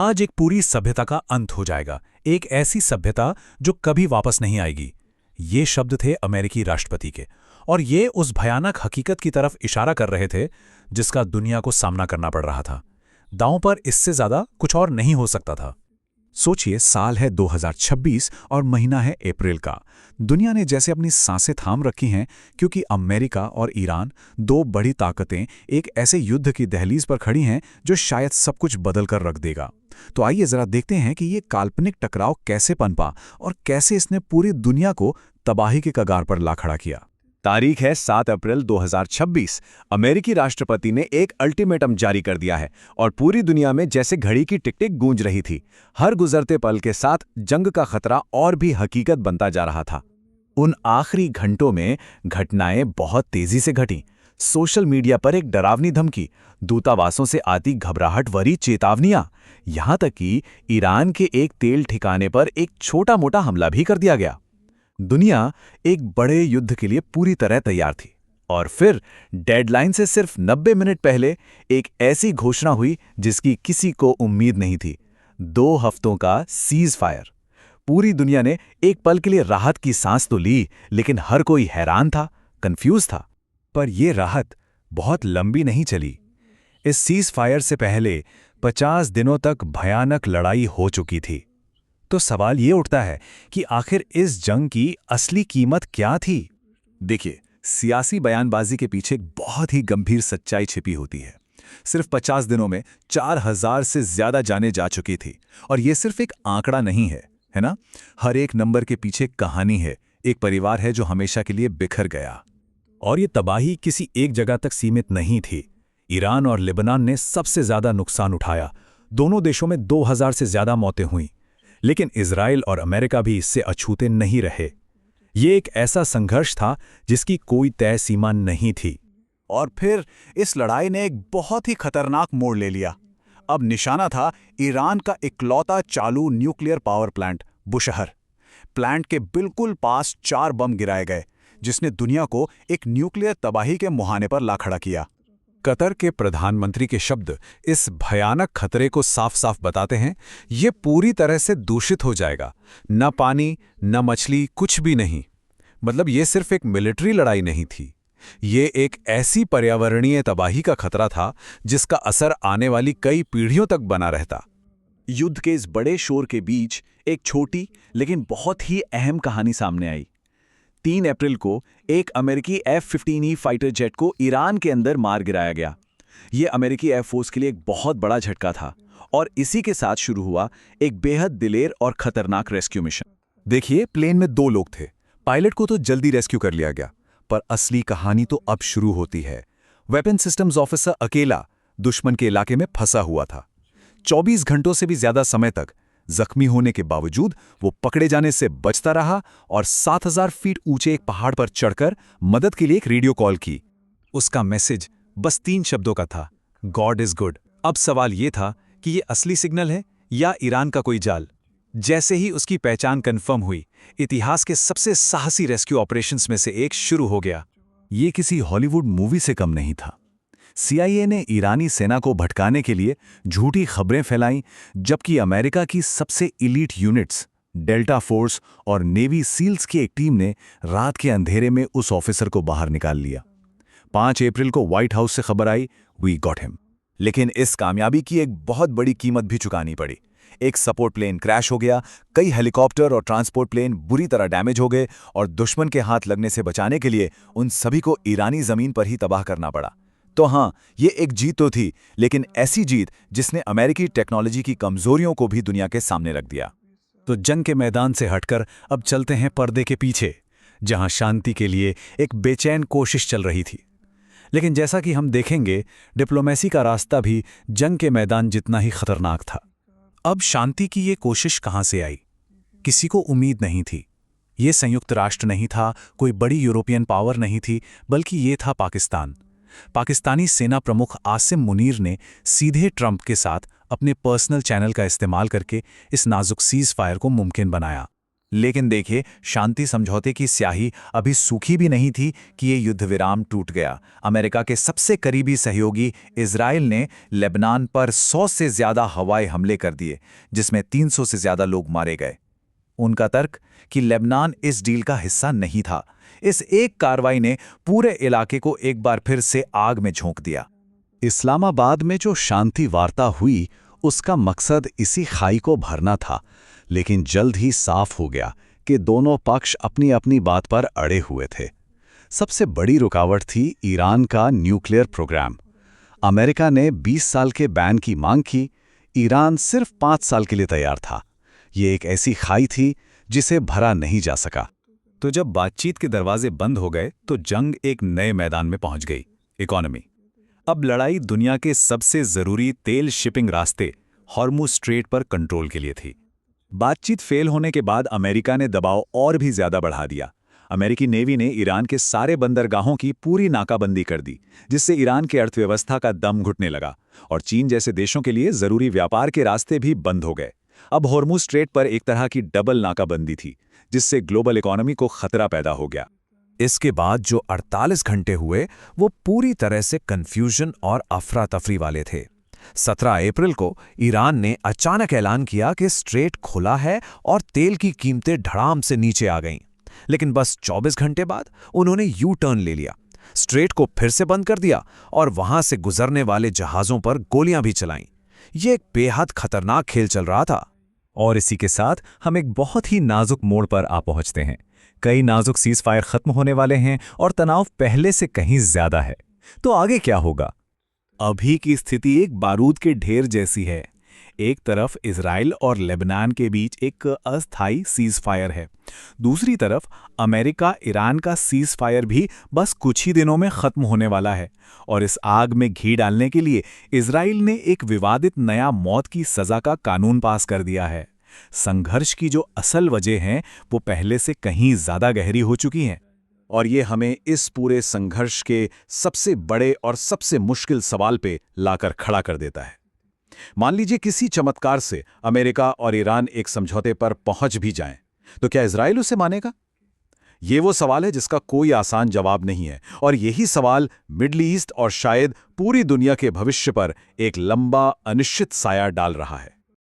आज एक पूरी सभ्यता का अंत हो जाएगा, एक ऐसी सभ्यता जो कभी वापस नहीं आएगी। ये शब्द थे अमेरिकी राष्ट्रपति के, और ये उस भयानक हकीकत की तरफ इशारा कर रहे थे जिसका दुनिया को सामना करना पड़ रहा था। दांव पर इससे ज्यादा कुछ और नहीं हो सकता था। सोचिए, साल है 2026 और महीना है अप्रैल का। दुनिया ने जैसे अपनी सांसें थाम रखी हैं, क्योंकि अमेरिका और ईरान, दो बड़ी ताकतें, एक ऐसे युद्ध की दहलीज पर खड़ी हैं जो शायद सब कुछ बदल कर रख देगा। तो आइए जरा देखते हैं कि ये काल्पनिक टकराव कैसे पनपा और कैसे इसने पूरी दुनिया को तबाही के कगार पर ला खड़ा किया। तारीख है 7 अप्रैल 2026। अमेरिकी राष्ट्रपति ने एक अल्टीमेटम जारी कर दिया है और पूरी दुनिया में जैसे घड़ी की टिक-टिक गूंज रही थी। हर गुजरते पल के साथ जंग का खतरा और भी हकीकत बनता जा रहा था। उन आखिरी घंटों में घटनाएं बहुत तेजी से घटीं। सोशल मीडिया पर एक डरावनी धमकी, दूतावासों से आती घबराहट भरी चेतावनियां, यहां तक कि ईरान के एक तेल ठिकाने पर एक छोटा-मोटा हमला भी कर दिया गया। दुनिया एक बड़े युद्ध के लिए पूरी तरह तैयार थी, और फिर डेडलाइन से सिर्फ 90 मिनट पहले एक ऐसी घोषणा हुई जिसकी किसी को उम्मीद नहीं थी। 2 हफ्तों का सीज फायर। पूरी दुनिया ने एक पल के लिए राहत की सांस तो ली, लेकिन हर कोई हैरान था, कंफ्यूज था। पर यह राहत बहुत लंबी नहीं चली। इस सीज फायर से पहले 50 दिनों तक भयानक लड़ाई हो चुकी थी। तो सवाल ये उठता है कि आखिर इस जंग की असली कीमत क्या थी? देखिए, सियासी बयानबाजी के पीछे एक बहुत ही गंभीर सच्चाई छिपी होती है। सिर्फ 50 दिनों में 4000 से ज्यादा जानें जा चुकी थी, और ये सिर्फ एक आंकड़ा नहीं है ना? हर एक नंबर के पीछे कहानी है, एक परिवार है जो हमेशा के लिए बिखर गया। और ये तबाही किसी एक जगह तक सीमित नहीं थी। ईरान और लेबनान ने सबसे ज्यादा नुकसान उठाया। दोनों देशों में 2000 से ज्यादा मौतें हुईं। लेकिन इजराइल और अमेरिका भी इससे अछूते नहीं रहे। ये एक ऐसा संघर्ष था जिसकी कोई तय सीमा नहीं थी। और फिर इस लड़ाई ने एक बहुत ही खतरनाक मोड़ ले लिया। अब निशाना था ईरान का इकलौता चालू nuclear power plant Bushehr. Plant के बिल्कुल पास 4 बम गिराए गए, जिसने दुनिया को एक न्यूक्लियर तबाही के मुहाने पर ला खड़ा किया। कतर के प्रधानमंत्री के शब्द इस भयानक खतरे को साफ साफ बताते हैं। ये पूरी तरह से दूषित हो जाएगा। न पानी, न मछली, कुछ भी नहीं। मतलब ये सिर्फ एक मिलिट्री लड़ाई नहीं थी। ये एक ऐसी पर्यावरणीय तबाही का खतरा था जिसका असर आने वाली कई पीढ़ियों तक बना रहता। युद्ध के इस बड़े शोर के बीच एक छोटी लेकिन बहुत ही अहम कहानी सामने आई। 3 अप्रैल को एक अमेरिकी F-15E फाइटर जेट को ईरान के अंदर मार गिराया गया। ये अमेरिकी एयरफोर्स के लिए एक बहुत बड़ा झटका था, और इसी के साथ शुरू हुआ एक बेहद दिलेर और खतरनाक रेस्क्यू मिशन। देखिए, प्लेन में 2 लोग थे। पायलट को तो जल्दी रेस्क्यू कर लिया गया, पर असली कहानी तो अब शुरू होती है। वेपन सिस्टम्स ऑफिसर अकेला दुश्मन के इलाके में फंसा हुआ था। 24 घंटों से भी ज्यादा समय तक जख्मी होने के बावजूद वो पकड़े जाने से बचता रहा और 7000 फीट ऊंचे एक पहाड़ पर चढ़कर मदद के लिए एक रेडियो कॉल की। उसका मैसेज बस 3 शब्दों का था, गॉड इज गुड। अब सवाल ये था कि ये असली सिग्नल है या ईरान का कोई जाल। जैसे ही उसकी पहचान कंफर्म हुई, इतिहास के सबसे साहसी रेस्क्यू ऑपरेशंस में से एक शुरू हो गया। ये किसी हॉलीवुड मूवी से कम नहीं था। CIA ने ईरानी सेना को भटकाने के लिए झूठी खबरें फैलाईं, जबकि अमेरिका की सबसे इलीट यूनिट्स, डेल्टा फोर्स और नेवी सील्स की एक टीम ने रात के अंधेरे में उस ऑफिसर को बाहर निकाल लिया। 5 अप्रैल को व्हाइट हाउस से खबर आई, वी गॉट हिम। लेकिन इस कामयाबी की एक बहुत बड़ी कीमत भी चुकानी पड़ी। एक सपोर्ट प्लेन क्रैश हो गया, कई हेलीकॉप्टर और ट्रांसपोर्ट प्लेन बुरी तरह डैमेज हो गए, और दुश्मन के हाथ लगने से बचाने के लिए उन सभी को ईरानी जमीन पर ही तबाह करना पड़ा। तो हाँ, ये एक जीत तो थी, लेकिन ऐसी जीत जिसने अमेरिकी टेक्नोलॉजी की कमजोरियों को भी दुनिया के सामने रख दिया। तो जंग के मैदान से हटकर अब चलते हैं पर्दे के पीछे, जहां शांति के लिए एक बेचैन कोशिश चल रही थी। लेकिन जैसा कि हम देखेंगे, डिप्लोमेसी का रास्ता भी जंग के मैदान जितना ही खतरनाक था। अब शांति की ये कोशिश कहां से आई? किसी को उम्मीद नहीं थी। ये संयुक्त राष्ट्र नहीं था, कोई बड़ी यूरोपियन पावर नहीं थी, बल्कि ये था पाकिस्तान। पाकिस्तानी सेना प्रमुख आसिम मुनीर ने सीधे ट्रंप के साथ अपने पर्सनल चैनल का इस्तेमाल करके इस नाजुक सीज फायर को मुमकिन बनाया। लेकिन देखिए, शांति समझौते की स्याही अभी सूखी भी नहीं थी कि ये युद्ध विराम टूट गया। अमेरिका के सबसे करीबी सहयोगी इजराइल ने लेबनान पर 100 से ज़्यादा हवाई हमले कर दिए, जिसमें 300 से ज़्यादा लोग मारे गए। उनका तर्क कि लेबनान इस डील का हिस्सा नहीं था। इस एक कार्रवाई ने पूरे इलाके को एक बार फिर से आग में झोंक दिया। इस्लामाबाद में जो शांति वार्ता हुई, उसका मकसद इसी खाई को भरना था, लेकिन जल्द ही साफ हो गया कि दोनों पक्ष अपनी अपनी बात पर अड़े हुए थे। सबसे बड़ी रुकावट थी ईरान का न्यूक्लियर प्रोग्राम। अमेरिका ने 20 साल के बैन की मांग की, ईरान सिर्फ 5 साल के लिए तैयार था। ये एक ऐसी खाई थी जिसे भरा नहीं जा सका। तो जब बातचीत के दरवाजे बंद हो गए तो जंग एक नए मैदान में पहुंच गई, इकोनॉमी। अब लड़ाई दुनिया के सबसे जरूरी तेल शिपिंग रास्ते हॉर्मुज स्ट्रेट पर कंट्रोल के लिए थी। बातचीत फेल होने के बाद अमेरिका ने दबाव और भी ज्यादा बढ़ा दिया। अमेरिकी नेवी ने ईरान के सारे बंदरगाहों की पूरी नाकाबंदी कर दी, जिससे ईरान की अर्थव्यवस्था का दम घुटने लगा और चीन जैसे देशों के लिए जरूरी व्यापार के रास्ते भी बंद हो गए। अब हॉर्मुज स्ट्रेट पर एक तरह की डबल नाकाबंदी थी, जिससे ग्लोबल इकोनॉमी को खतरा पैदा हो गया। इसके बाद जो 48 घंटे हुए वो पूरी तरह से कंफ्यूजन और अफरा तफरी वाले थे। 17 अप्रैल को ईरान ने अचानक ऐलान किया कि स्ट्रेट खुला है और तेल की कीमतें धड़ाम से नीचे आ गईं। लेकिन बस 24 घंटे बाद उन्होंने यू टर्न ले लिया, स्ट्रेट को फिर से बंद कर दिया और वहां से गुजरने वाले जहाजों पर गोलियां भी चलाईं। ये एक बेहद खतरनाक खेल चल रहा था। और इसी के साथ हम एक बहुत ही नाजुक मोड़ पर आ पहुंचते हैं। कई नाजुक सीज फायर खत्म होने वाले हैं और तनाव पहले से कहीं ज्यादा है। तो आगे क्या होगा? अभी की स्थिति एक बारूद के ढेर जैसी है। एक तरफ इजराइल और लेबनान के बीच एक अस्थायी सीज फायर है, दूसरी तरफ अमेरिका ईरान का सीज फायर भी बस कुछ ही दिनों में खत्म होने वाला है। और इस आग में घी डालने के लिए इजराइल ने एक विवादित नया मौत की सजा का कानून पास कर दिया है। संघर्ष की जो असल वजह हैं वो पहले से कहीं ज्यादा गहरी हो चुकी हैं। और ये हमें इस पूरे संघर्ष के सबसे बड़े और सबसे मुश्किल सवाल पे लाकर खड़ा कर देता है। मान लीजिए किसी चमत्कार से अमेरिका और ईरान एक समझौते पर पहुंच भी जाएं, तो क्या इजराइल उसे मानेगा? ये वो सवाल है जिसका कोई आसान जवाब नहीं है, और यही सवाल मिडल ईस्ट और शायद पूरी दुनिया के भविष्य पर एक लंबा अनिश्चित साया डाल रहा है।